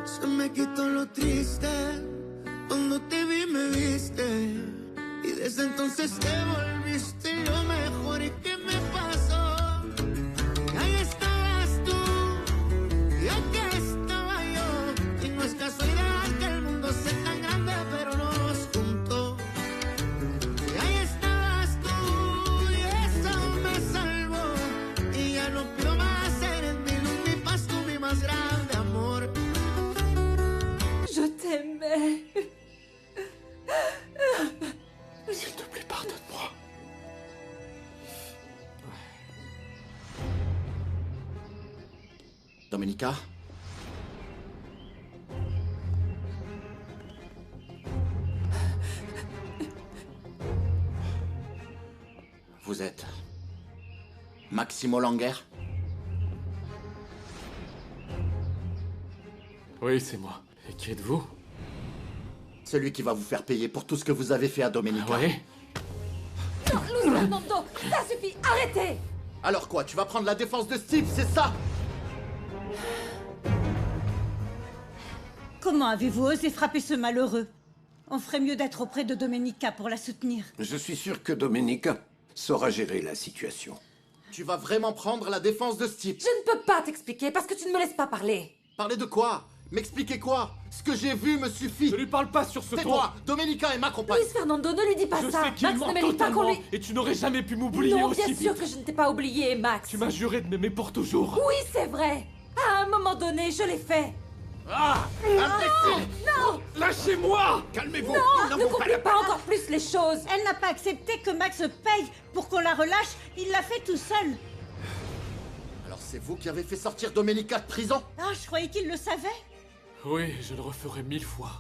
Se me quitó lo triste, cuando te vi me viste, y desde entonces te volviste lo mejor. ¿Y qué me pasó? Que ahí estabas tú, y aquí estaba yo, y no es casualidad que el mundo sea tan grande, pero no nos juntó. Y ahí estabas tú, y eso me salvó, y ya no pido más, eres mi luz, mi paz, tú mi más grande amor. Je t'aimais. S'il te plaît, pardonne-moi. Domenica? Vous êtes... Maximo Langer? Oui, c'est moi. Et qui êtes-vous? Celui qui va vous faire payer pour tout ce que vous avez fait à Domenica. Ouais? Non, Luis Fernando, ça suffit, arrêtez! Alors quoi, tu vas prendre la défense de Steve, c'est ça? Comment avez-vous osé frapper ce malheureux? On ferait mieux d'être auprès de Domenica pour la soutenir. Je suis sûr que Domenica saura gérer la situation. Tu vas vraiment prendre la défense de Steve? Je ne peux pas t'expliquer parce que tu ne me laisses pas parler. Parler de quoi? M'expliquer quoi? Ce que j'ai vu me suffit. Je lui parle pas sur ce ton. Tais-toi, Domenica est ma compagne. Luis Fernando, ne lui dis pas Je ça. sais qu'il Max ment ne mérite pas qu'on totalement. lui... Et tu n'aurais jamais pu m'oublier Non, aussi bien sûr vite. que je ne t'ai pas oublié, Max. Tu m'as juré de m'aimer pour toujours. Oui, c'est vrai. À un moment donné, je l'ai fait. Ah! Imbécile! Non! Lâchez-moi! Calmez-vous! Non, ne complique pas encore plus les choses. Elle n'a pas accepté que Max paye pour qu'on la relâche, il l'a fait tout seul. Alors c'est vous qui avez fait sortir Domenica de prison? Ah, je croyais qu'il le savait. Oui, je le referai 1000 fois.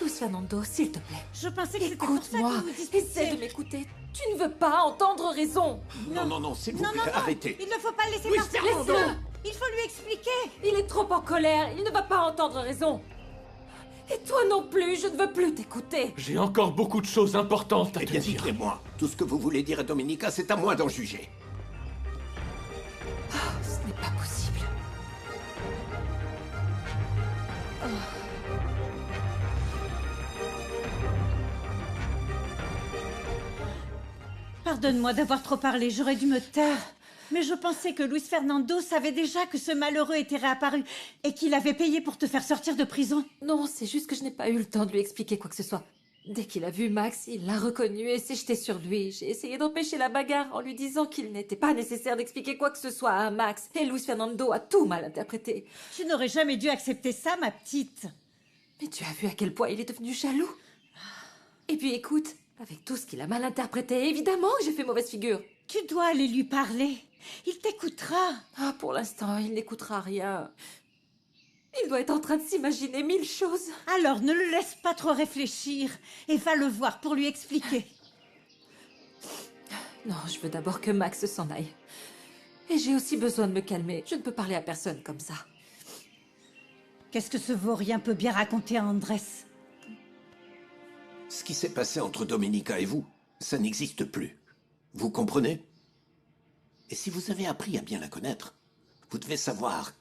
Luis Fernando, s'il te plaît. Je pensais que c'était pour ça Écoute-moi. que vous disputiez. Essaie de m'écouter. Tu ne veux pas entendre raison. Non, s'il vous Non, plaît, non, non, arrêtez. il ne faut pas le laisser Luis partir. Fernando. Laisse-le. Il faut lui expliquer. Il est trop en colère. Il ne va pas entendre raison. Et toi non plus, je ne veux plus t'écouter. J'ai encore beaucoup de choses importantes à Eh te bien, dire. dites-les-moi. Tout ce que vous voulez dire à Domenica, c'est à moi d'en juger. Ce n'est pas possible. Pardonne-moi d'avoir trop parlé, j'aurais dû me taire. Mais je pensais que Luis Fernando savait déjà que ce malheureux était réapparu et qu'il avait payé pour te faire sortir de prison. Non, c'est juste que je n'ai pas eu le temps de lui expliquer quoi que ce soit. Dès qu'il a vu Max, il l'a reconnu et s'est jeté sur lui. J'ai essayé d'empêcher la bagarre en lui disant qu'il n'était pas nécessaire d'expliquer quoi que ce soit à Max. Et Luis Fernando a tout mal interprété. Tu n'aurais jamais dû accepter ça, ma petite. Mais tu as vu à quel point il est devenu jaloux. Et puis écoute, avec tout ce qu'il a mal interprété, évidemment que j'ai fait mauvaise figure. Tu dois aller lui parler. Il t'écoutera. Ah, pour l'instant, il n'écoutera rien. Il doit être en train de s'imaginer 1000 choses. Alors ne le laisse pas trop réfléchir et va le voir pour lui expliquer. Non, je veux d'abord que Max s'en aille. Et j'ai aussi besoin de me calmer. Je ne peux parler à personne comme ça. Qu'est-ce que ce vaurien peut bien raconter à Andrés? Ce qui s'est passé entre Domenica et vous, ça n'existe plus. Vous comprenez? Et si vous avez appris à bien la connaître, vous devez savoir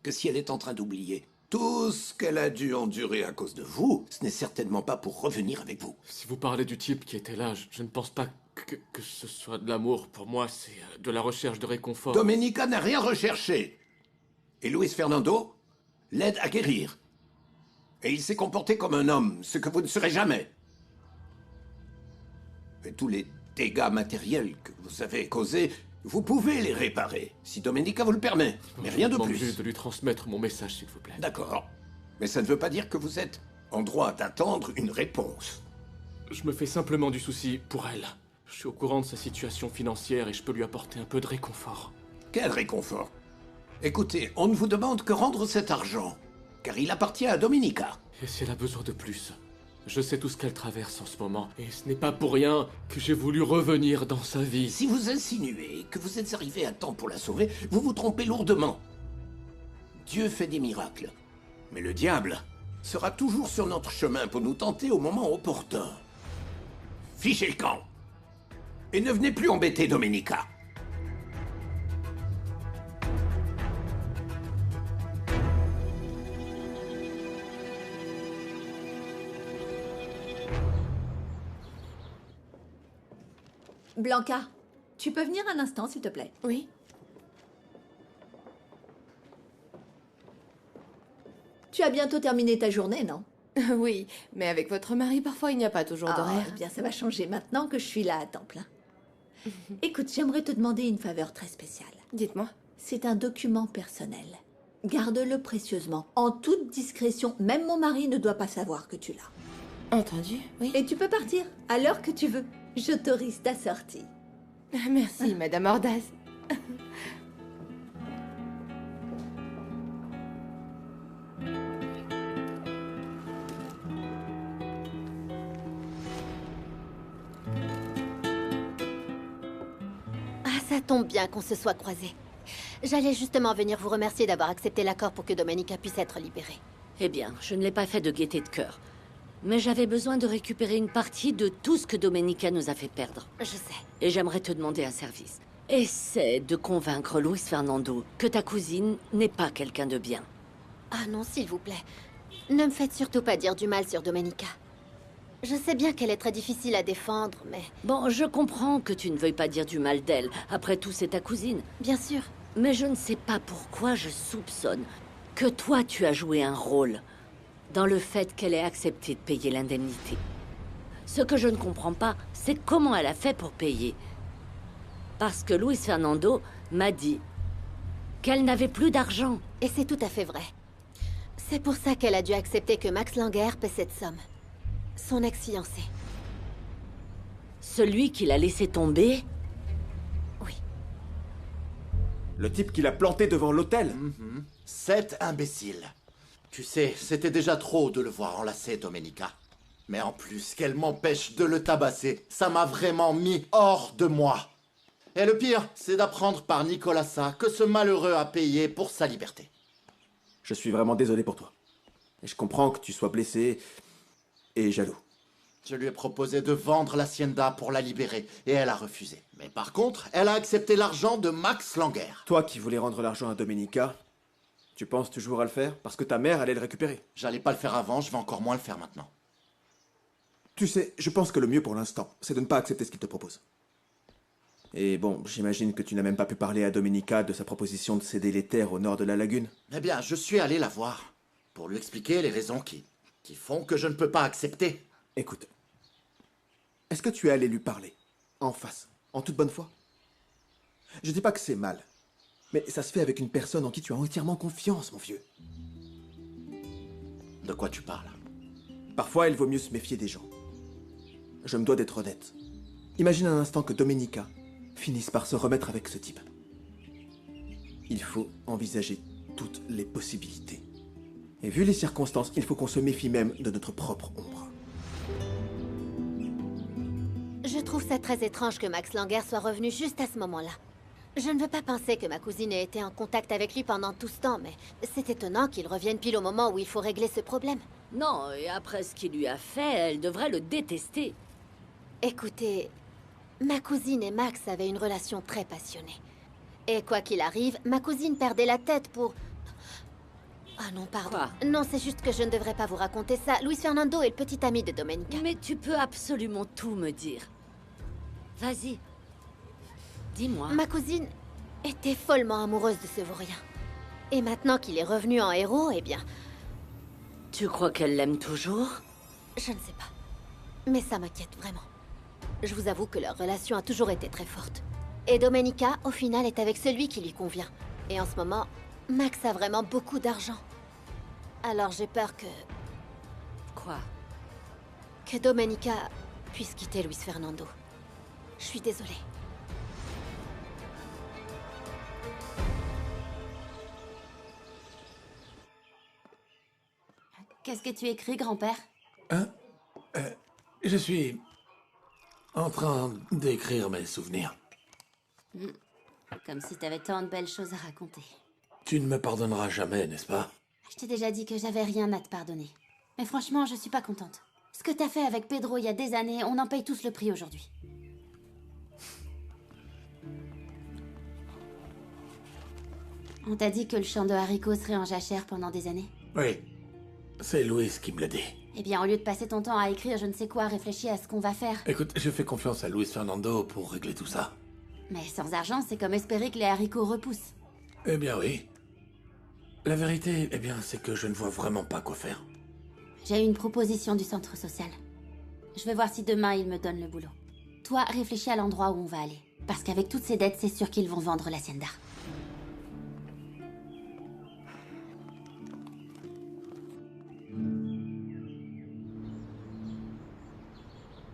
que si elle est en train d'oublier tout ce qu'elle a dû endurer à cause de vous, ce n'est certainement pas pour revenir avec vous. Si vous parlez du type qui était là, je ne pense pas que ce soit de l'amour. Pour moi, c'est de la recherche de réconfort. Domenica n'a rien recherché. Et Luis Fernando l'aide à guérir. Et il s'est comporté comme un homme, ce que vous ne serez jamais. Et tous les dégâts matériels que vous avez causés, vous pouvez les réparer, si Domenica vous le permet. Mais rien de Je vous demande plus. juste de lui transmettre mon message, s'il vous plaît. D'accord. Mais ça ne veut pas dire que vous êtes en droit d'attendre une réponse. Je me fais simplement du souci pour elle. Je suis au courant de sa situation financière et je peux lui apporter un peu de réconfort. Quel réconfort. Écoutez, on ne vous demande que rendre cet argent, car il appartient à Domenica. Et si elle a besoin de plus? Je sais tout ce qu'elle traverse en ce moment, et ce n'est pas pour rien que j'ai voulu revenir dans sa vie. Si vous insinuez que vous êtes arrivé à temps pour la sauver, vous vous trompez lourdement. Dieu fait des miracles, mais le diable sera toujours sur notre chemin pour nous tenter au moment opportun. Fichez le camp. Et ne venez plus embêter Domenica. Blanca, tu peux venir un instant, s'il te plaît? Oui. Tu as bientôt terminé ta journée, non? Oui, mais avec votre mari, parfois, il n'y a pas toujours Ah, d'horaire. eh bien, ça va changer maintenant que je suis là à temps plein. Écoute, j'aimerais te demander une faveur très spéciale. Dites-moi. C'est un document personnel. Garde-le précieusement, en toute discrétion. Même mon mari ne doit pas savoir que tu l'as. Entendu, oui. Et tu peux partir à l'heure que tu veux. J'autorise ta sortie. Merci, Madame Ordaz. Ah, ça tombe bien qu'on se soit croisés. J'allais justement venir vous remercier d'avoir accepté l'accord pour que Domenica puisse être libérée. Eh bien, je ne l'ai pas fait de gaieté de cœur. Mais j'avais besoin de récupérer une partie de tout ce que Domenica nous a fait perdre. Je sais. Et j'aimerais te demander un service. Essaie de convaincre Luis Fernando que ta cousine n'est pas quelqu'un de bien. Ah non, s'il vous plaît. Ne me faites surtout pas dire du mal sur Domenica. Je sais bien qu'elle est très difficile à défendre, mais... Bon, je comprends que tu ne veuilles pas dire du mal d'elle. Après tout, c'est ta cousine. Bien sûr. Mais je ne sais pas pourquoi je soupçonne que toi, tu as joué un rôle dans le fait qu'elle ait accepté de payer l'indemnité. Ce que je ne comprends pas, c'est comment elle a fait pour payer. Parce que Luis Fernando m'a dit qu'elle n'avait plus d'argent. Et c'est tout à fait vrai. C'est pour ça qu'elle a dû accepter que Max Langer paie cette somme. Son ex-fiancé. Celui qui l'a laissé tomber? Oui. Le type qui l'a planté devant l'hôtel? Cet imbécile. Tu sais, c'était déjà trop de le voir enlacé, Domenica. Mais en plus, qu'elle m'empêche de le tabasser, ça m'a vraiment mis hors de moi. Et le pire, c'est d'apprendre par Nicolasa que ce malheureux a payé pour sa liberté. Je suis vraiment désolé pour toi. Et je comprends que tu sois blessé et jaloux. Je lui ai proposé de vendre l'hacienda pour la libérer, et elle a refusé. Mais par contre, elle a accepté l'argent de Max Langer. Toi qui voulais rendre l'argent à Domenica, tu penses toujours à le faire parce que ta mère allait le récupérer? J'allais pas le faire avant, je vais encore moins le faire maintenant. Tu sais, je pense que le mieux pour l'instant, c'est de ne pas accepter ce qu'il te propose. Et bon, j'imagine que tu n'as même pas pu parler à Domenica de sa proposition de céder les terres au nord de la lagune. Eh bien, je suis allé la voir, pour lui expliquer les raisons qui font que je ne peux pas accepter. Écoute, est-ce que tu es allé lui parler, en face, en toute bonne foi? Je dis pas que c'est mal, mais ça se fait avec une personne en qui tu as entièrement confiance, mon vieux. De quoi tu parles? Parfois, il vaut mieux se méfier des gens. Je me dois d'être honnête. Imagine un instant que Domenica finisse par se remettre avec ce type. Il faut envisager toutes les possibilités. Et vu les circonstances, il faut qu'on se méfie même de notre propre ombre. Je trouve ça très étrange que Max Langer soit revenu juste à ce moment-là. Je ne veux pas penser que ma cousine ait été en contact avec lui pendant tout ce temps, mais c'est étonnant qu'il revienne pile au moment où il faut régler ce problème. Non, et après ce qu'il lui a fait, elle devrait le détester. Écoutez, ma cousine et Max avaient une relation très passionnée. Et quoi qu'il arrive, ma cousine perdait la tête pour... Ah non, pardon. Quoi? Non, c'est juste que je ne devrais pas vous raconter ça. Luis Fernando est le petit ami de Domenica. Mais tu peux absolument tout me dire. Vas-y. Dis-moi. Ma cousine était follement amoureuse de ce vaurien. Et maintenant qu'il est revenu en héros, eh bien... Tu crois qu'elle l'aime toujours? Je ne sais pas. Mais ça m'inquiète vraiment. Je vous avoue que leur relation a toujours été très forte. Et Domenica, au final, est avec celui qui lui convient. Et en ce moment, Max a vraiment beaucoup d'argent. Alors j'ai peur que... Quoi? Que Domenica puisse quitter Luis Fernando. Je suis désolée. Qu'est-ce que tu écris, grand-père? Je suis en train d'écrire mes souvenirs. Comme si t'avais tant de belles choses à raconter. Tu ne me pardonneras jamais, n'est-ce pas? Je t'ai déjà dit que j'avais rien à te pardonner. Mais franchement, je suis pas contente. Ce que t'as fait avec Pedro il y a des années, on en paye tous le prix aujourd'hui. On t'a dit que le champ de haricots serait en jachère pendant des années? Oui. C'est Louis qui me l'a dit. Eh bien, au lieu de passer ton temps à écrire je ne sais quoi, réfléchis à ce qu'on va faire. Écoute, je fais confiance à Luis Fernando pour régler tout ça. Mais sans argent, c'est comme espérer que les haricots repoussent. Eh bien oui. La vérité, eh bien, c'est que je ne vois vraiment pas quoi faire. J'ai une proposition du centre social. Je vais voir si demain ils me donnent le boulot. Toi, réfléchis à l'endroit où on va aller. Parce qu'avec toutes ces dettes, c'est sûr qu'ils vont vendre l'hacienda.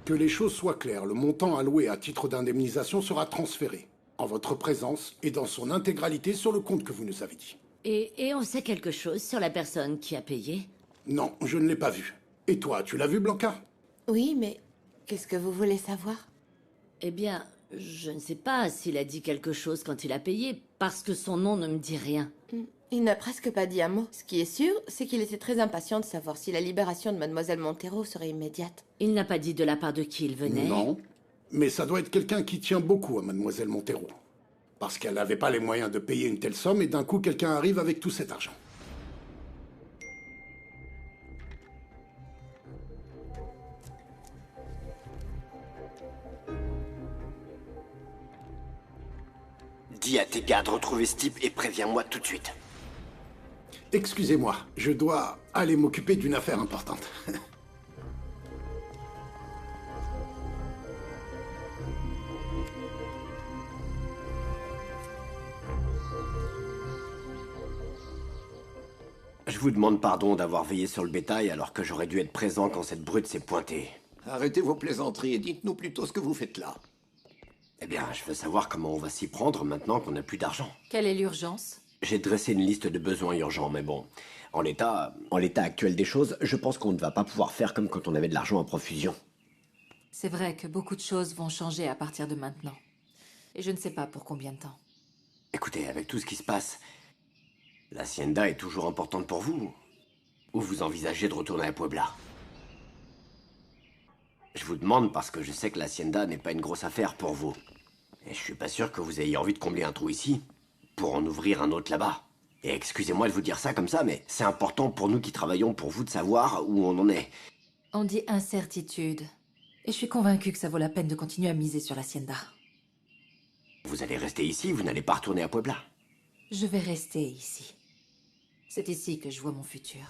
Que les choses soient claires, le montant alloué à titre d'indemnisation sera transféré, en votre présence et dans son intégralité sur le compte que vous nous avez dit. Et on sait quelque chose sur la personne qui a payé? Non, je ne l'ai pas vu. Et toi, tu l'as vu, Blanca? Oui, mais qu'est-ce que vous voulez savoir? Eh bien, je ne sais pas s'il a dit quelque chose quand il a payé, parce que son nom ne me dit rien. Il n'a presque pas dit un mot. Ce qui est sûr, c'est qu'il était très impatient de savoir si la libération de Mademoiselle Montero serait immédiate. Il n'a pas dit de la part de qui il venait? Non, mais ça doit être quelqu'un qui tient beaucoup à Mademoiselle Montero. Parce qu'elle n'avait pas les moyens de payer une telle somme et d'un coup quelqu'un arrive avec tout cet argent. Dis à tes gars de retrouver ce type et préviens-moi tout de suite. Excusez-moi, je dois aller m'occuper d'une affaire importante. Je vous demande pardon d'avoir veillé sur le bétail alors que j'aurais dû être présent quand cette brute s'est pointée. Arrêtez vos plaisanteries et dites-nous plutôt ce que vous faites là. Eh bien, je veux savoir comment on va s'y prendre maintenant qu'on n'a plus d'argent. Quelle est l'urgence? J'ai dressé une liste de besoins urgents, mais bon, en l'état actuel des choses, je pense qu'on ne va pas pouvoir faire comme quand on avait de l'argent en profusion. C'est vrai que beaucoup de choses vont changer à partir de maintenant. Et je ne sais pas pour combien de temps. Écoutez, avec tout ce qui se passe, l'hacienda est toujours importante pour vous. Ou vous envisagez de retourner à Puebla? Je vous demande parce que je sais que l'hacienda n'est pas une grosse affaire pour vous. Et je suis pas sûr que vous ayez envie de combler un trou ici pour en ouvrir un autre là-bas. Et excusez-moi de vous dire ça comme ça, mais c'est important pour nous qui travaillons pour vous de savoir où on en est. On dit incertitude. Et je suis convaincue que ça vaut la peine de continuer à miser sur l'hacienda. Vous allez rester ici, vous n'allez pas retourner à Puebla? Je vais rester ici. C'est ici que je vois mon futur.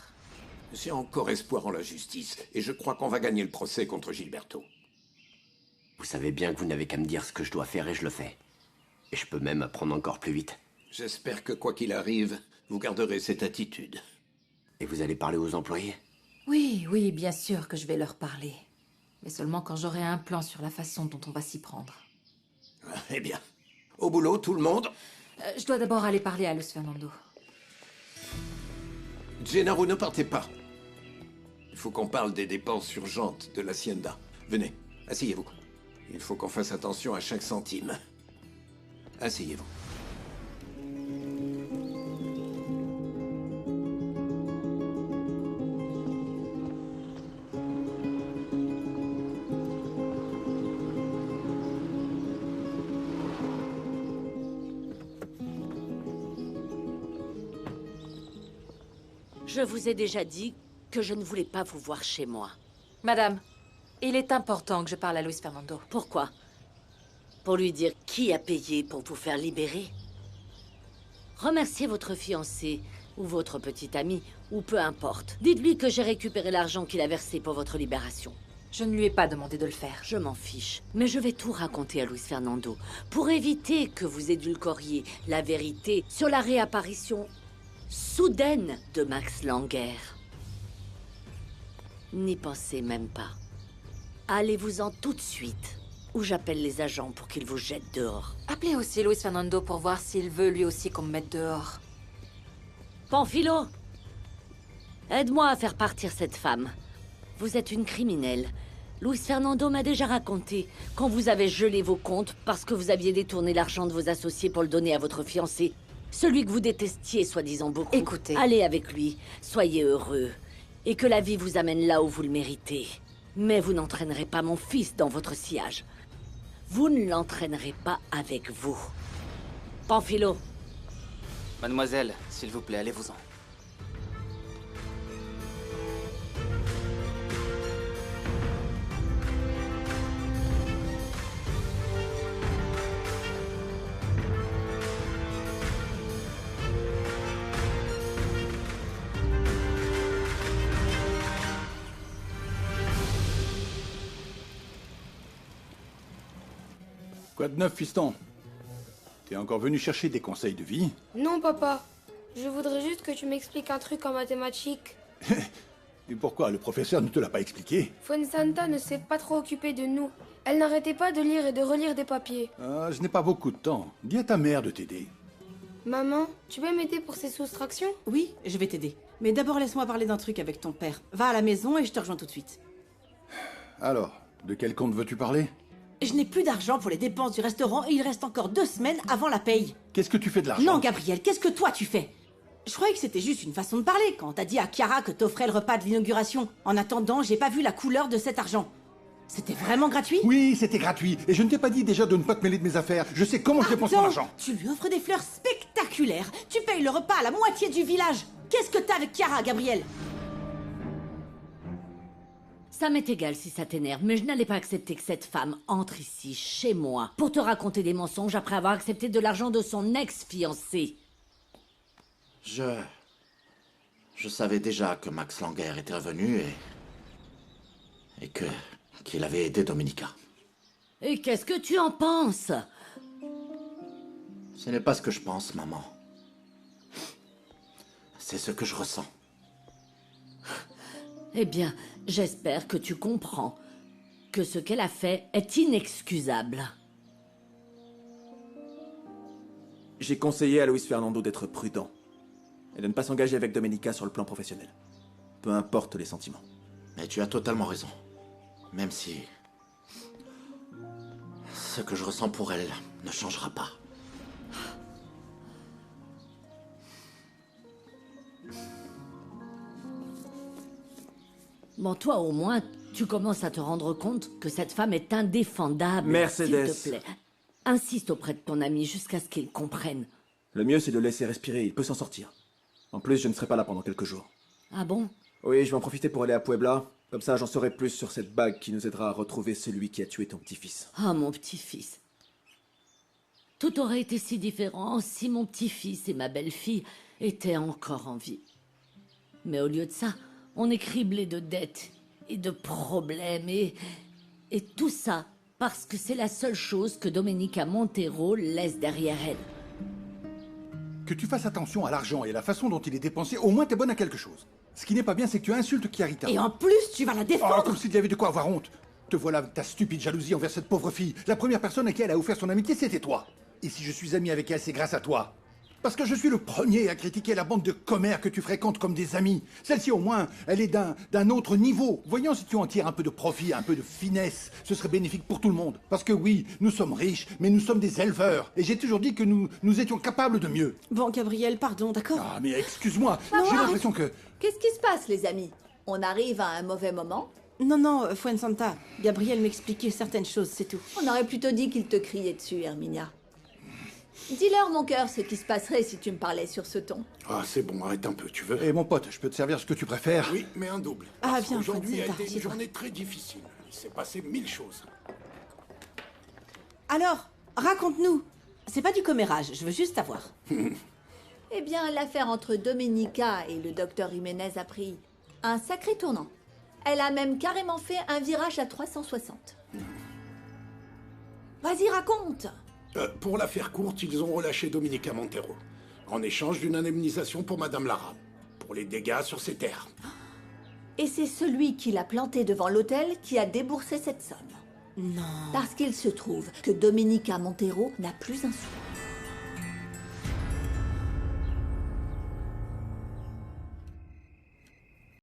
J'ai encore espoir en la justice, et je crois qu'on va gagner le procès contre Gilberto. Vous savez bien que vous n'avez qu'à me dire ce que je dois faire et je le fais. Et je peux même apprendre encore plus vite. J'espère que quoi qu'il arrive, vous garderez cette attitude. Et vous allez parler aux employés? Oui, oui, bien sûr que je vais leur parler. Mais seulement quand j'aurai un plan sur la façon dont on va s'y prendre. Eh bien, au boulot, tout le monde? Je dois d'abord aller parler à Luis Fernando. Gennaro, ne partez pas. Il faut qu'on parle des dépenses urgentes de l'hacienda. Venez, asseyez-vous. Il faut qu'on fasse attention à chaque centime. Asseyez-vous. Je vous ai déjà dit que je ne voulais pas vous voir chez moi. Madame, il est important que je parle à Luis Fernando. Pourquoi? Pour lui dire qui a payé pour vous faire libérer? Remerciez votre fiancé, ou votre petit ami, ou peu importe. Dites-lui que j'ai récupéré l'argent qu'il a versé pour votre libération. Je ne lui ai pas demandé de le faire. Je m'en fiche. Mais je vais tout raconter à Luis Fernando, pour éviter que vous édulcoriez la vérité sur la réapparition soudaine de Max Langer. N'y pensez même pas. Allez-vous-en tout de suite, ou j'appelle les agents pour qu'ils vous jettent dehors. Appelez aussi Luis Fernando pour voir s'il veut lui aussi qu'on me mette dehors. Panfilo, aide-moi à faire partir cette femme. Vous êtes une criminelle. Luis Fernando m'a déjà raconté quand vous avez gelé vos comptes parce que vous aviez détourné l'argent de vos associés pour le donner à votre fiancé. Celui que vous détestiez, soi-disant beaucoup. Écoutez. Allez avec lui, soyez heureux. Et que la vie vous amène là où vous le méritez. Mais vous n'entraînerez pas mon fils dans votre sillage. Vous ne l'entraînerez pas avec vous. Panfilo. Mademoiselle, s'il vous plaît, allez-vous-en. Quoi de neuf, fiston? T'es encore venu chercher des conseils de vie? Non, papa. Je voudrais juste que tu m'expliques un truc en mathématiques. Et pourquoi? Le professeur ne te l'a pas expliqué? Fuensanta ne s'est pas trop occupée de nous. Elle n'arrêtait pas de lire et de relire des papiers. Ah, je n'ai pas beaucoup de temps. Dis à ta mère de t'aider. Maman, tu peux m'aider pour ces soustractions? Oui, je vais t'aider. Mais d'abord, laisse-moi parler d'un truc avec ton père. Va à la maison et je te rejoins tout de suite. Alors, de quel compte veux-tu parler? Je n'ai plus d'argent pour les dépenses du restaurant et il reste encore 2 semaines avant la paye. Qu'est-ce que tu fais de l'argent? Non, Gabriel, qu'est-ce que toi tu fais? Je croyais que c'était juste une façon de parler quand t'as dit à Chiara que t'offrais le repas de l'inauguration. En attendant, j'ai pas vu la couleur de cet argent. C'était vraiment gratuit? Oui, c'était gratuit. Et je ne t'ai pas dit déjà de ne pas te mêler de mes affaires. Je sais comment je dépense mon argent. Tu lui offres des fleurs spectaculaires. Tu payes le repas à la moitié du village. Qu'est-ce que t'as avec Chiara, Gabriel? Ça m'est égal si ça t'énerve, mais je n'allais pas accepter que cette femme entre ici, chez moi, pour te raconter des mensonges après avoir accepté de l'argent de son ex-fiancé. Je savais déjà que Max Langer était revenu et qu'il avait aidé Domenica. Et qu'est-ce que tu en penses? Ce n'est pas ce que je pense, maman. C'est ce que je ressens. Eh bien, j'espère que tu comprends que ce qu'elle a fait est inexcusable. J'ai conseillé à Luis Fernando d'être prudent et de ne pas s'engager avec Domenica sur le plan professionnel. Peu importe les sentiments. Mais tu as totalement raison. Même si... ce que je ressens pour elle ne changera pas. Bon, toi au moins, tu commences à te rendre compte que cette femme est indéfendable. Mercedes. S'il te plaît, insiste auprès de ton ami jusqu'à ce qu'il comprenne. Le mieux, c'est de le laisser respirer, il peut s'en sortir. En plus, je ne serai pas là pendant quelques jours. Ah bon? Oui, je vais en profiter pour aller à Puebla. Comme ça, j'en saurai plus sur cette bague qui nous aidera à retrouver celui qui a tué ton petit-fils. Ah, mon petit-fils. Tout aurait été si différent si mon petit-fils et ma belle-fille étaient encore en vie. Mais au lieu de ça, on est criblé de dettes et de problèmes et tout ça parce que c'est la seule chose que Domenica Montero laisse derrière elle. Que tu fasses attention à l'argent et à la façon dont il est dépensé, au moins t'es bonne à quelque chose. Ce qui n'est pas bien, c'est que tu insultes Chiarita. Et en plus, tu vas la défendre. Oh, comme s'il y avait de quoi avoir honte. Te voilà avec ta stupide jalousie envers cette pauvre fille. La première personne à qui elle a offert son amitié, c'était toi. Et si je suis ami avec elle, c'est grâce à toi. Parce que je suis le premier à critiquer la bande de commères que tu fréquentes comme des amis. Celle-ci, au moins, elle est d'un autre niveau. Voyons si tu en tires un peu de profit, un peu de finesse. Ce serait bénéfique pour tout le monde. Parce que oui, nous sommes riches, mais nous sommes des éleveurs. Et j'ai toujours dit que nous étions capables de mieux. Bon, Gabriel, pardon, d'accord? Ah, mais excuse-moi, Non, j'ai arrête. l'impression que... Qu'est-ce qui se passe, les amis? On arrive à un mauvais moment? Non, Fuensanta. Gabriel m'expliquait certaines choses, c'est tout. On aurait plutôt dit qu'il te criait dessus, Herminia. Dis-leur, mon cœur, ce qui se passerait si tu me parlais sur ce ton. Ah, c'est bon, arrête un peu, tu veux? Et mon pote, je peux te servir ce que tu préfères? Oui, mais un double. Ah, Parce viens, qu'aujourd'hui a Fuensanta, été une assieds-toi. journée très difficile. Il s'est passé 1000 choses. Alors, raconte-nous. C'est pas du commérage, je veux juste savoir. Eh bien, l'affaire entre Domenica et le docteur Jiménez a pris un sacré tournant. Elle a même carrément fait un virage à 360. Vas-y, raconte! Pour la faire courte, ils ont relâché Domenica Montero, en échange d'une indemnisation pour Madame Lara, pour les dégâts sur ses terres. Et c'est celui qui l'a planté devant l'hôtel qui a déboursé cette somme. Non. Parce qu'il se trouve que Domenica Montero n'a plus un sou.